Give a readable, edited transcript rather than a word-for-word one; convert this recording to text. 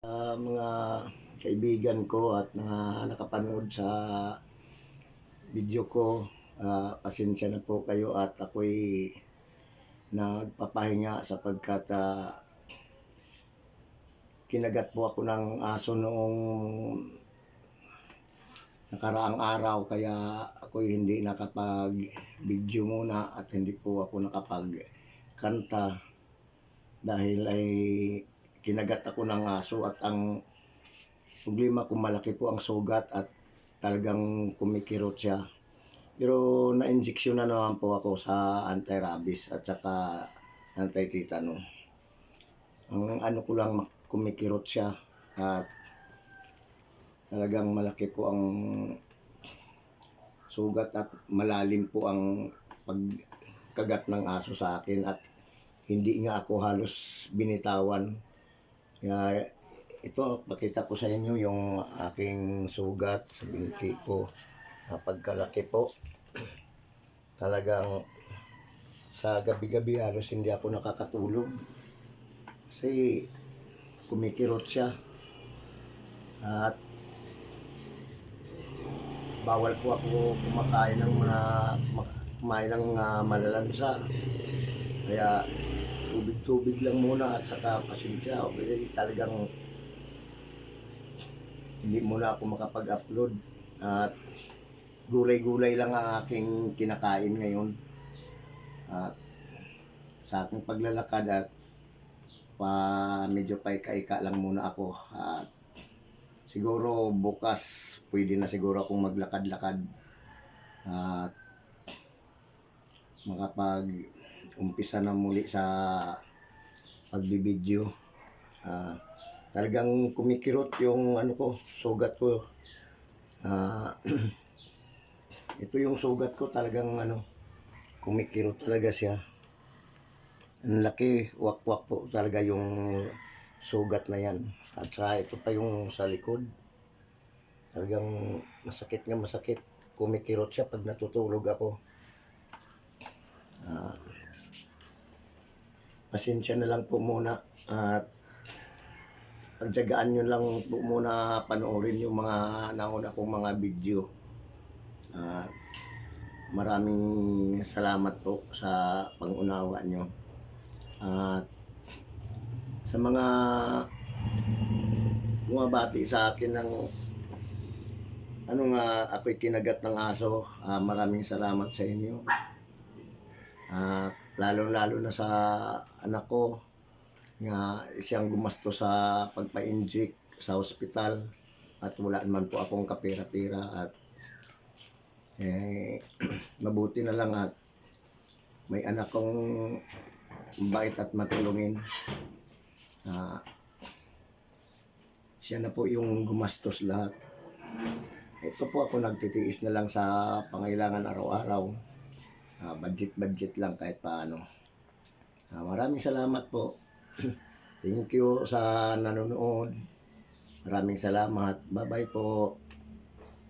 Mga kaibigan ko at mga nakapanood sa video ko, pasensya na po kayo at ako'y nagpapahinga sapagkat kinagat po ako ng aso noong nakaraang araw, kaya ako'y hindi nakapag-video muna at hindi po ako nakapagkanta dahil ay kinagat ako ng aso at ang problema ko, malaki po ang sugat at talagang kumikirot siya. Pero na-injection na naman po ako sa anti-rabies at saka anti-tetano. Ang ano ko lang, kumikirot siya at talagang malaki po ang sugat at malalim po ang pagkagat ng aso sa akin at hindi nga ako halos binitawan. Kaya ito, pakita ko sa inyo yung aking sugat sa binti ko. Pagkalaki po, talagang sa gabi-gabi halos hindi ako nakakatulog kasi kumikirot siya at bawal po ako kumakain ng malalansa, kaya tubig-tubig lang muna at saka pasensya. Okay, talagang hindi muna ako makapag-upload at gulay-gulay lang ang aking kinakain ngayon at sa aking paglalakad at medyo paika-ika lang muna ako at siguro bukas pwede na siguro akong maglakad-lakad at makapag-umpisa na muli sa pagbibideo. Talagang kumikirot yung ano ko, sugat ko. Ito yung sugat ko, talagang kumikirot talaga siya. Ang laki, wak-wak po talaga yung sugat na yan. At saka ito pa yung sa likod. Talagang masakit nga masakit. Kumikirot siya pag natutulog ako. Pasensya na lang po muna at pagtyagaan nyo lang po muna panoorin yung mga nauna kong mga video. Maraming salamat po sa pang-unawa nyo. At sa mga bumabati sa akin ng ako'y kinagat ng aso, maraming salamat sa inyo. At lalo-lalo na sa anak ko nga siyang gumasto sa pagpa-inject sa ospital at wala naman po akong kapira-pira at mabuti na lang at may anak kong bait at matulungin. Siya na po yung gumastos lahat. Ito po ako nagtitiis na lang sa pangailangan araw-araw. Budget lang kahit paano. Maraming salamat po. Thank you sa nanonood. Maraming salamat. Bye-bye po.